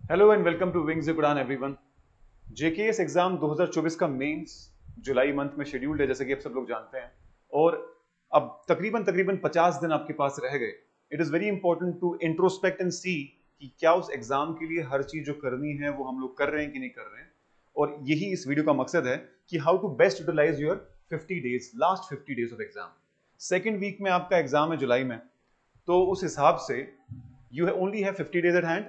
Hello and welcome to wings Udaan everyone. JKS exam 2024 का mains जुलाई month में scheduled है, जैसे कि आप सब लोग जानते हैं। और अब तकरीबन तकरीबन 50 दिन आपके पास रह गए। It is very important to introspect and see कि क्या उस एग्जाम के लिए हर चीज़ जो करनी है वो हम लोग कर रहे हैं कि नहीं कर रहे हैं। और यही इस वीडियो का मकसद है कि how to best utilise your 50 days, last 50 days of exam. Second week में आपका एग्जाम है जुलाई में, तो उस हिसाब से you only have 50 days at hand.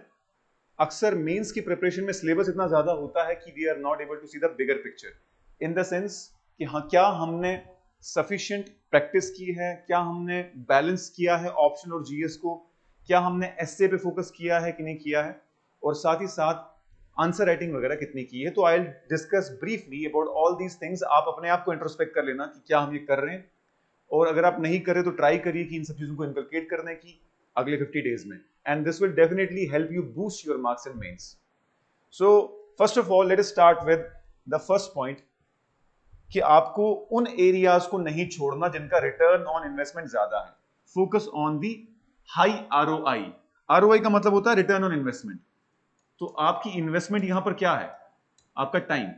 अक्सर मेंस की प्रिपरेशन में सिलेबस इतना ज्यादा होता है कि we are not able to see the bigger picture, in the sense कि हाँ, क्या हमने सफिशिएंट प्रैक्टिस की है, क्या हमने बैलेंस किया है ऑप्शन और जीएस को, क्या हमने एसए पे फोकस किया है कि नहीं किया है, और साथ ही साथ आंसर राइटिंग वगैरह कितनी की है। तो I will discuss briefly about all these things. आप अपने आप को इंट्रोस्पेक्ट कर लेना कि क्या हम ये कर रहे हैं, और अगर आप नहीं कर रहे तो ट्राई करिए कि इन सब चीजों को इनकलकेट करने की अगले 50 डेज में, and this will definitely help you boost your marks in mains. So first of all let us start with the first point कि आपको उन एरियाज को नहीं छोड़ना जिनका रिटर्न ऑन इन्वेस्टमेंट ज्यादा है। Focus on the high ROI. ROI का मतलब होता है रिटर्न ऑन इन्वेस्टमेंट। तो आपकी इन्वेस्टमेंट यहां पर क्या है? आपका टाइम।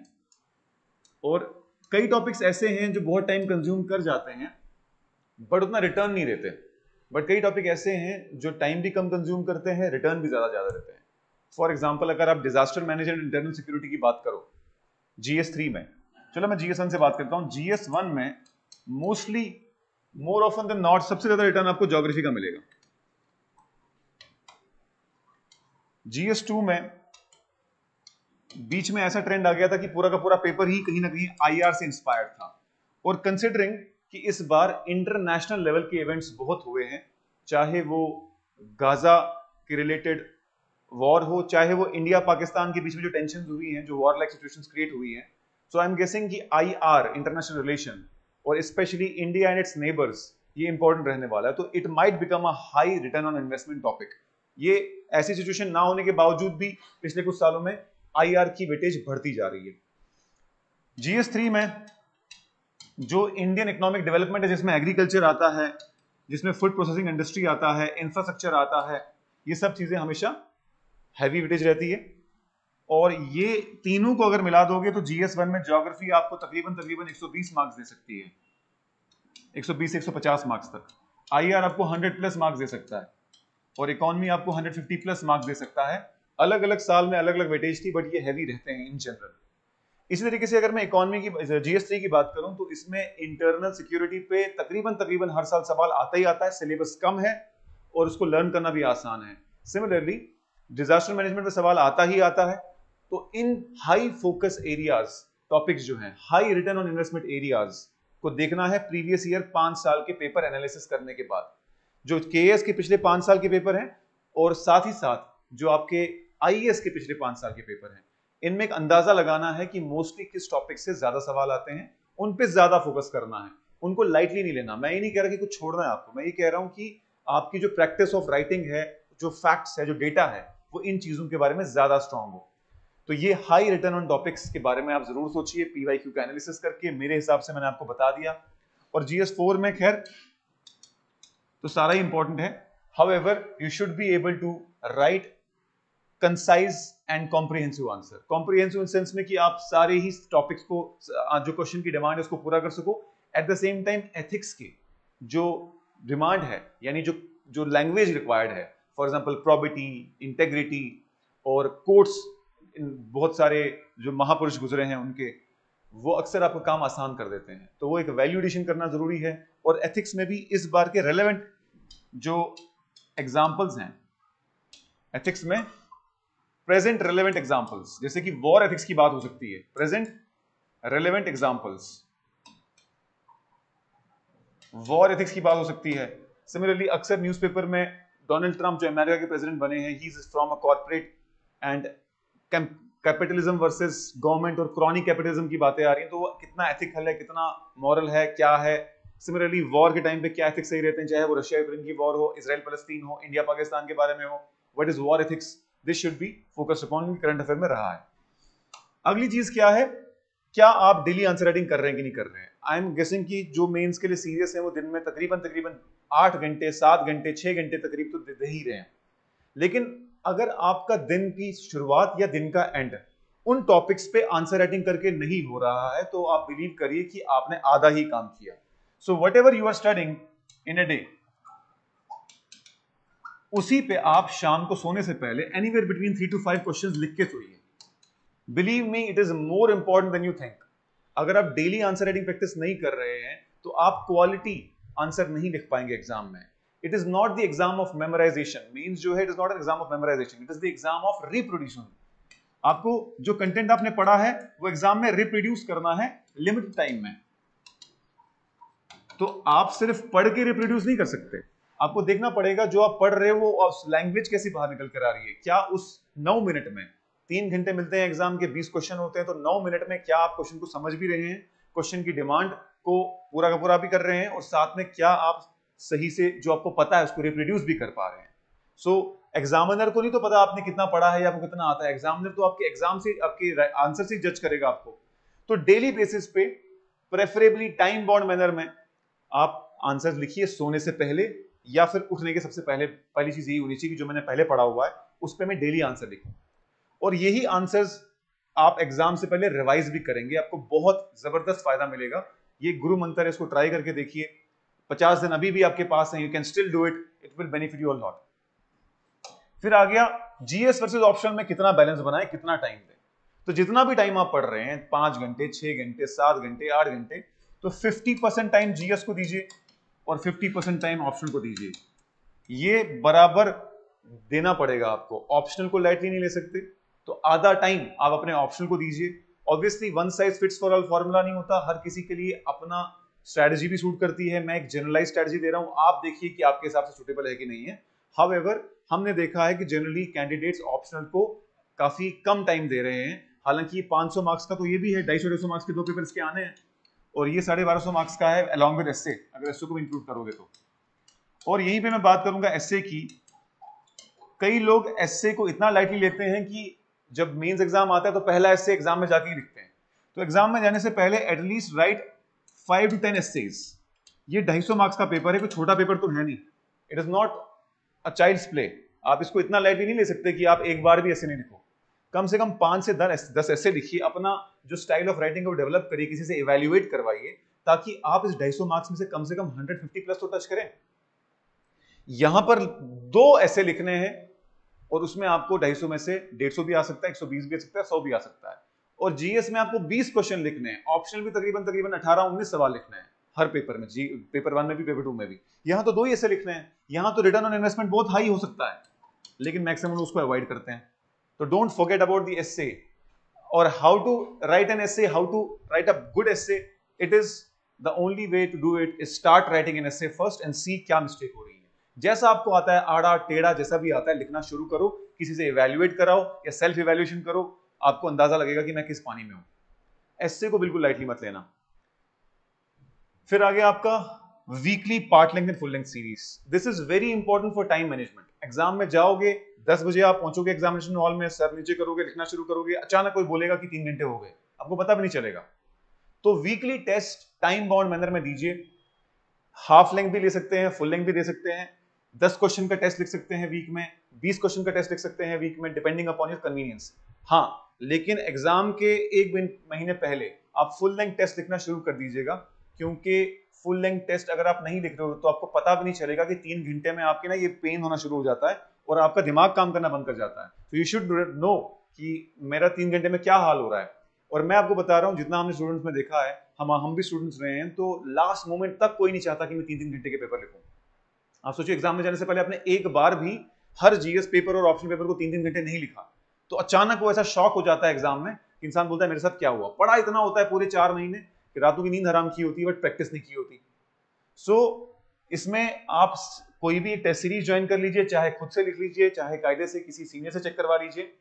और कई टॉपिक्स ऐसे हैं जो बहुत टाइम कंज्यूम कर जाते हैं बट उतना रिटर्न नहीं देते, बट कई टॉपिक ऐसे हैं जो टाइम भी कम कंज्यूम करते हैं, रिटर्न भी ज्यादा ज्यादा देते हैं। फॉर एग्जाम्पल, अगर आप डिजास्टर मैनेजमेंट इंटरनल सिक्योरिटी की बात करो जीएस 3 में, चलो मैं जीएस 1 से बात करता हूं। जीएस 1 में mostly, more often than not, सबसे ज्यादा रिटर्न आपको ज्योग्राफी का मिलेगा। जीएस 2 में बीच में ऐसा ट्रेंड आ गया था कि पूरा का पूरा पेपर ही कहीं ना कहीं आईआर से इंस्पायर्ड था। और कंसिडरिंग कि इस बार इंटरनेशनल लेवल के इवेंट्स बहुत हुए हैं, चाहे वो गाजा के रिलेटेड वॉर हो, चाहे वो इंडिया पाकिस्तान के बीच में जो टेंशन हुई हैं, जो वॉर लाइक सिचुएशंस क्रिएट हुई हैं। सो आई एम गेसिंग कि आईआर, इंटरनेशनल रिलेशन, और specially India and it's neighbours, ये इंपॉर्टेंट रहने वाला है। तो it might become a high return on investment topic. ये ऐसी सिचुएशन ना होने के बावजूद भी पिछले कुछ सालों में आईआर की वेटेज बढ़ती जा रही है। जीएस 3 में जो इंडियन इकोनॉमिक डेवलपमेंट है, जिसमें एग्रीकल्चर आता है, जिसमें फूड प्रोसेसिंग इंडस्ट्री आता है, इंफ्रास्ट्रक्चर आता है, ये सब चीजें हमेशा हैवी वेटेज रहती है। और ये तीनों को अगर मिला दोगे तो जीएस 1 में ज्योग्राफी आपको तकरीबन तकरीबन 120 मार्क्स दे सकती है, 120 से 150 मार्क्स तक। आईआर आपको 100 प्लस मार्क्स दे सकता है, और इकोनॉमी आपको 150 प्लस मार्क्स दे सकता है। अलग अलग साल में अलग अलग वेटेज थी, बट ये हैवी रहते हैं इन जनरल। इसी तरीके से अगर मैं इकोनॉमी की, जीएस 3 की बात करूं, तो इसमें इंटरनल सिक्योरिटी पे तकरीबन तकरीबन हर साल सवाल आता ही आता है। सिलेबस कम है और उसको लर्न करना भी आसान है। सिमिलरली डिजास्टर मैनेजमेंट में सवाल आता ही आता है। तो इन हाई फोकस एरियाज, टॉपिक्स जो हैं high return on investment areas, को देखना है प्रीवियस ईयर 5 साल के पेपर एनालिसिस करने के बाद, जो केएस के पिछले 5 साल के पेपर हैं, और साथ ही साथ जो आपके आईएएस के पिछले 5 साल के पेपर हैं। इनमें एक अंदाजा लगाना है कि मोस्टली किस टॉपिक से ज्यादा सवाल आते हैं, उन पे ज्यादा फोकस करना है, उनको लाइटली नहीं लेना। मैं ये नहीं कह रहा कि कुछ छोड़ना है आपको, मैं ये कह रहा हूं कि आपकी जो प्रैक्टिस ऑफ राइटिंग है, जो फैक्ट्स है, जो डेटा है, वो इन चीजों के बारे में ज्यादा स्ट्रांग हो। तो ये हाई रिटर्न ऑन टॉपिक्स के बारे में आप जरूर सोचिए, पीवाईक्यू का एनालिसिस करके। मेरे हिसाब से मैंने आपको बता दिया। और जीएस 4 में खैर तो सारा ही इंपॉर्टेंट है। However you should be able to write concise and comprehensive answer. Comprehensive in sense में कि आप सारे ही टॉपिक्स को, जो क्वेश्चन की डिमांड है, उसको पूरा कर सको। At the same time ethics की जो डिमांड है, यानी जो जो लैंग्वेज रिक्वायर्ड है, फॉर एग्जांपल प्रोबिटी, इंटेग्रिटी और कोट्स, बहुत सारे जो महापुरुष गुजरे हैं उनके, वो अक्सर आपका काम आसान कर देते हैं। तो वो एक वैल्यू एडिशन करना जरूरी है। और एथिक्स में भी इस बार के रेलेवेंट जो एग्जाम्पल्स हैं एथिक्स में, प्रेजेंट रेलेवेंट एग्जांपल्स, जैसे कि वॉर एथिक्स की बात हो सकती है, present relevant examples, war ethics की बात हो सकती है। सिमिलरली अक्सर न्यूज़पेपर में डोनाल्ड ट्रंप जो अमेरिका के प्रेसिडेंट बने हैं, he is from a corporate and capitalism versus government और क्रॉनिक कैपिटलिज्म की बातें आ रही हैं। तो वो कितना एथिकल है, कितना मॉरल है, क्या है। सिमिलरली वॉर के टाइम पे क्या एथिक्स सही रहते हैं, चाहे वो रशिया यूक्रेन की वॉर हो, इजराइल पैलेस्टीन हो, इंडिया पाकिस्तान के बारे में हो, what is war ethics, this should be focused upon, current affair में रहा है। अगली चीज क्या है, क्या आप डेली आंसर राइटिंग कर रहे हैं कि नहीं कर रहे हैं। आई एम गेसिंग कि जो मेंस के लिए सीरियस है वो दिन में तकरीबन तकरीबन 8 घंटे, 7 घंटे, 6 घंटे तकरीब तो दे ही रहे हैं। लेकिन अगर आपका दिन की शुरुआत या दिन का एंड उन टॉपिक्स पे आंसर राइटिंग करके नहीं हो रहा है तो आप बिलीव करिए कि आपने आधा ही काम किया। So whatever you are studying in a day, उसी पे आप शाम को सोने से पहले एनीवेयर बिटवीन 3 to 5 क्वेश्चंस लिख के सोइए। Believe me, it is more important than you think. अगर आप डेली आंसर राइटिंग प्रैक्टिस नहीं कर रहे हैं तो आप क्वालिटी आंसर नहीं लिख पाएंगे एग्जाम में। It is not the exam of memorisation, means जो है it is not an exam of memorisation, it is the exam of reproduction. आपको जो कंटेंट आपने पढ़ा है वो एग्जाम में रिप्रोड्यूस करना है लिमिटेड टाइम में। तो आप सिर्फ पढ़ के रिप्रोड्यूस नहीं कर सकते, आपको देखना पड़ेगा जो आप पढ़ रहे हो वो लैंग्वेज कैसी बाहर निकल कर आ रही है। क्या उस 9 मिनट में, 3 घंटे मिलते हैं एग्जाम के, 20 क्वेश्चन होते हैं, तो 9 मिनट में क्या आप क्वेश्चन को समझ भी रहे हैं, क्वेश्चन की डिमांड को पूरा का पूरा भी कर रहे हैं, और साथ में क्या आप सही से जो आपको पता है उसको रिप्रोड्यूस भी कर पा रहे हैं। सो एग्जामिनर को नहीं तो पता आपने कितना पढ़ा है या आपको कितना आता है, एग्जामिनर तो आपके एग्जाम से, आपके आंसर से जज करेगा आपको। तो डेली बेसिस पे प्रेफरेबली टाइम बाउंड मैनर में आप आंसर लिखिए सोने से पहले या फिर उठने के सबसे पहले। पहली चीज यही होनी चाहिए कि जो मैंने पहले पढ़ा हुआ है उस पर मैं डेली आंसर लिखूं, और यही आंसर्स आप एग्जाम से पहले रिवाइज भी करेंगे, आपको बहुत जबरदस्त फायदा मिलेगा। ये गुरु मंत्र है, इसको ट्राई करके देखिए। 50 दिन अभी भी आपके पास है, you can still do it, it will benefit you a lot. फिर आ गया जीएस वर्सेस ऑप्शनल में कितना बैलेंस बनाए, कितना टाइम दें। तो जितना भी टाइम आप पढ़ रहे हैं, 5 घंटे, 6 घंटे, 7 घंटे, 8 घंटे, तो 50% टाइम जीएस को दीजिए और 50% टाइम ऑप्शनल को दीजिए। ये बराबर देना पड़ेगा आपको, ऑप्शनल को लाइटली नहीं ले सकते। तो आधा टाइम आप अपने ऑप्शनल को दीजिए। Obviously one size fits for all formula नहीं होता, हर किसी के लिए अपना स्ट्रैटेजी भी सूट करती है। मैं एक जनरलाइज स्ट्रैटेजी दे रहा हूं, आप देखिए कि आपके हिसाब से सूटेबल है कि नहीं है। हाउएवर हमने देखा है कि जनरली कैंडिडेट्स ऑप्शनल को काफी कम टाइम दे रहे हैं। हालांकि 500 मार्क्स का तो ये भी है, 250 मार्क्स के 2 पेपर इसके आने हैं, और ये 1250 मार्क्स का है अलॉन्ग विद एस्से, अगर एस्से को भी इंक्लूड करोगे तो। और यहीं पे मैं बात करूंगा एस्से की। कई लोग एस्से को इतना लाइटली लेते हैं कि जब मेंस एग्जाम आता है तो पहला एस्से एग्जाम में जाके ही लिखते हैं। तो एग्जाम में जाने से पहले एटलीस्ट राइट 5 to 10 एस्सेज। ये 250 मार्क्स का पेपर है, कोई छोटा पेपर तो है नहीं, it is not a child's play. आप इसको इतना लाइटली नहीं ले सकते कि आप एक बार भी एस्से नहीं लिखो। कम से कम 5 से 10 एस्से लिखिए, अपना जो स्टाइल ऑफ राइटिंग को डेवलप करिए, किसी से इवैल्यूएट करवाइए, ताकि आप इस 250 मार्क्स में से कम 150 प्लस तो टच करें। यहां पर 2 एस्से लिखने हैं और उसमें आपको 250 में से 150 भी आ सकता है, 120 भी आ सकता है, 100 भी आ सकता है। और जीएस में आपको 20 क्वेश्चन लिखने हैं, ऑप्शनल भी तकरीबन 18-19 सवाल लिखने हैं हर पेपर में, जी पेपर 1 में भी पेपर 2 में भी। यहां तो 2 ही ऐसे लिखने हैं। यहां तो रिटर्न ऑन इन्वेस्टमेंट बहुत हाई हो सकता है, लेकिन मैक्सिमम लोग उसको अवॉइड करते हैं। तो don't forget about the essay और how to write an essay, how to write a good essay. It is the only way to do it is start writing an essay first and see क्या mistake हो रही है। जैसा आपको आता है, आड़ा टेढ़ा जैसा भी आता है, लिखना शुरू करो, किसी से इवैल्यूएट कराओ या सेल्फ इवैल्यूएशन करो, आपको अंदाजा लगेगा कि मैं किस पानी में हूं। एस्से को बिल्कुल लाइटली मत लेना। फिर आगे आपका weekly part length and full length series. This is very important for time management. Exam में जाओगे, 10 बजे आप पहुंचोगे एग्जामिनेशन हॉल में, सर नीचे करोगे, लिखना शुरू करोगे, अचानक कोई बोलेगा कि 3 घंटे हो गए, आपको पता भी नहीं चलेगा। तो weekly test time bound manner में दीजिए। हाफ लेंथ भी ले सकते हैं, फुल लेंथ भी दे सकते हैं। 10 क्वेश्चन का टेस्ट लिख सकते हैं वीक में, 20 क्वेश्चन का टेस्ट लिख सकते हैं वीक में, डिपेंडिंग अपॉन योर कन्वीनियंस। हाँ, लेकिन एग्जाम के 1 महीने पहले आप फुल लेंथ टेस्ट लिखना शुरू कर दीजिएगा, क्योंकि फुल लेंथ टेस्ट अगर आप नहीं लिख रहे हो तो आपको पता भी नहीं चलेगा कि 3 घंटे में आपके ना ये पेन होना शुरू हो जाता है और आपका दिमाग काम करना बंद कर जाता है। तो यू शुड नो कि मेरा 3 घंटे में क्या हाल हो रहा है। और मैं आपको बता रहा हूं, जितना हमने स्टूडेंट्स में देखा है, हम भी स्टूडेंट्स रहे हैं, तो लास्ट मोमेंट तक कोई नहीं चाहता कि मैं 3 घंटे के पेपर लिखूं। आप सोचिए, एग्जाम में जाने से पहले आपने एक बार भी हर जीएस पेपर और ऑप्शन पेपर को 3 घंटे नहीं लिखा, तो अचानक वो ऐसा शॉक हो जाता है एग्जाम में, इंसान बोलता है मेरे साथ क्या हुआ। पढ़ा इतना होता है पूरे 4 महीने कि रातों की नींद हराम की होती है, बट प्रैक्टिस नहीं की होती। सो इसमें आप कोई भी टेस्ट सीरीज ज्वाइन कर लीजिए, चाहे खुद से लिख लीजिए, चाहे कायदे से किसी सीनियर से चेक करवा लीजिए।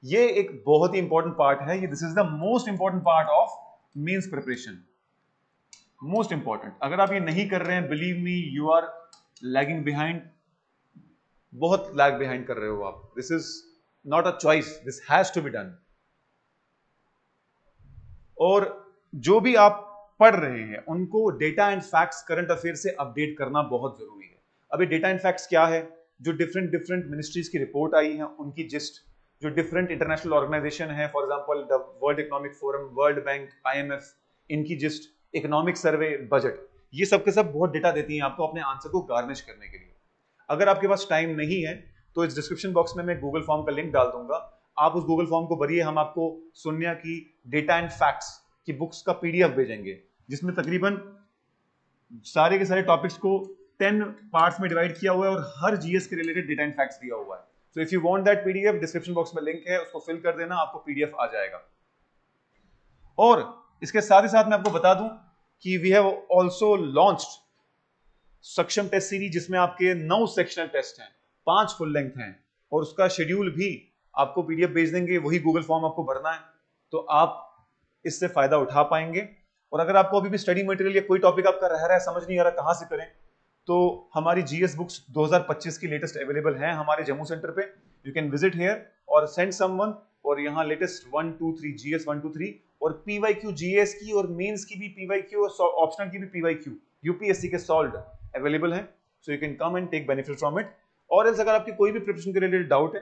ये एक बहुत ही इंपॉर्टेंट पार्ट है, ये this is the most important part of mains preparation, most important. अगर आप ये नहीं कर रहे हैं, believe me you are lagging behind, बहुत लैग बिहाइंड कर रहे हो आप। This is not a choice, this has to be done. और जो भी आप पढ़ रहे हैं उनको data and facts, current affair से अपडेट करना बहुत जरूरी है। अभी डेटा एंड फैक्ट्स क्या है? जो डिफरेंट डिफरेंट मिनिस्ट्रीज की रिपोर्ट आई है उनकी जिस्ट, जो डिफरेंट इंटरनेशनल ऑर्गेनाइजेशन है, for example the world economic forum, world bank, IMF, इनकी जिस्ट, इकोनॉमिक सर्वे, बजट, ये सब के सब बहुत डेटा देती हैं आपको अपने आंसर को गार्निश करने के लिए। अगर आपके पास टाइम नहीं है तो इस डिस्क्रिप्शन बॉक्स में मैं गूगल फॉर्म का लिंक डाल दूंगा, आप उस गूगल फॉर्म को भरिए, हम आपको सोनिया की डेटा एंड फैक्ट्स की बुक्स का पीडीएफ भेजेंगे, जिसमें तकरीबन सारे के सारे टॉपिक्स को 10 पार्ट्स में डिवाइड किया हुआ है और हर जीएस के रिलेटेड डेटा एंड फैक्ट्स दिया हुआ है। So if you want that PDF, description box में लिंक है, उसको फिल कर देना, आपको पीडीएफ आ जाएगा। और इसके साथ ही साथ मैं आपको बता दूं कि वी हैव आल्सो लॉन्च्ड सक्षम टेस्ट सीरीज, जिसमें आपके 9 सेक्शनल टेस्ट हैं, 5 फुल लेंथ हैं, और उसका शेड्यूल भी आपको पीडीएफ भेज देंगे, वही गूगल फॉर्म आपको भरना है, तो आप इससे फायदा उठा पाएंगे। और अगर आपको अभी भी स्टडी मटेरियल या कोई टॉपिक आपका रह रहा है, समझ नहीं आ रहा कहां से करें, तो हमारी जीएस बुक्स 2025 की लेटेस्ट अवेलेबल हैं हमारे जम्मू सेंटर पे, यू कैन विजिट हियर और सेंड समवन, और यहाँ लेटेस्ट 1 2 3 जीएस 1 2 3 और पीवाईक्यू जीएस की और मेंस की भी पीवाईक्यू और ऑप्शनल की भी पीवाईक्यू यूपीएससी के सॉल्व्ड अवेलेबल हैं, so you can come and take benefit from it. और एल्स अगर आपकी कोई भी प्रिपरेशन के रिलेटेड डाउट है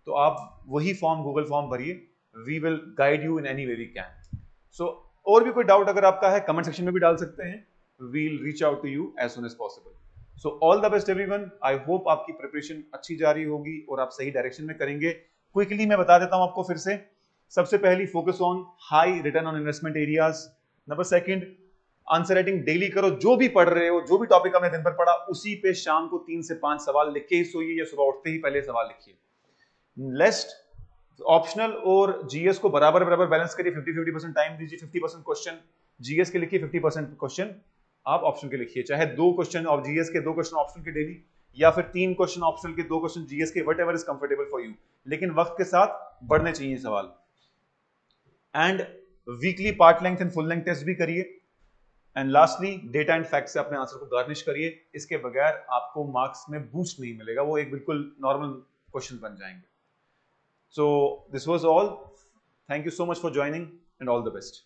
तो आप वही फॉर्म गूगल फॉर्म भरिए, we will guide you in any way we can. So और भी कोई डाउट अगर आपका है कमेंट सेक्शन में भी डाल सकते हैं, we'll reach out to you as soon as possible. So all the best everyone, I hope आपकी प्रिपरेशन अच्छी जा रही होगी और आप सही डायरेक्शन में करेंगे। क्विकली मैं बता देता हूं आपको फिर से, सबसे पहली focus on high return on investment areas. Number second, answer writing daily करो, जो भी पढ़ रहे हो, जो भी टॉपिक हमने दिन भर पढ़ा उसी पे शाम को 3 से 5 सवाल लिख के ही सोइए या सुबह उठते ही पहले सवाल लिखिए। लेस्ट ऑप्शनल और जीएस को बराबर बराबर बैलेंस करिए, 50-50% टाइम दीजिए, 50% क्वेश्चन जीएस के लिखिए, 50% क्वेश्चन आप ऑप्शन के लिखिए, चाहे 2 क्वेश्चन ऑफ जीएस के 2 क्वेश्चन ऑप्शन के डेली, या फिर 3 क्वेश्चन ऑप्शनल के 2 क्वेश्चन जीएस के, whatever is comfortable for you, लेकिन वक्त के साथ बढ़ने चाहिए सवाल। And weekly part length and full length test भी करिए। And lastly data and fact से अपने आंसर को गार्निश करिए, इसके बगैर आपको मार्क्स में बूस्ट नहीं मिलेगा, वो एक बिल्कुल नॉर्मल क्वेश्चन बन जाएंगे। So this was all. Thank you so much for joining and all the best.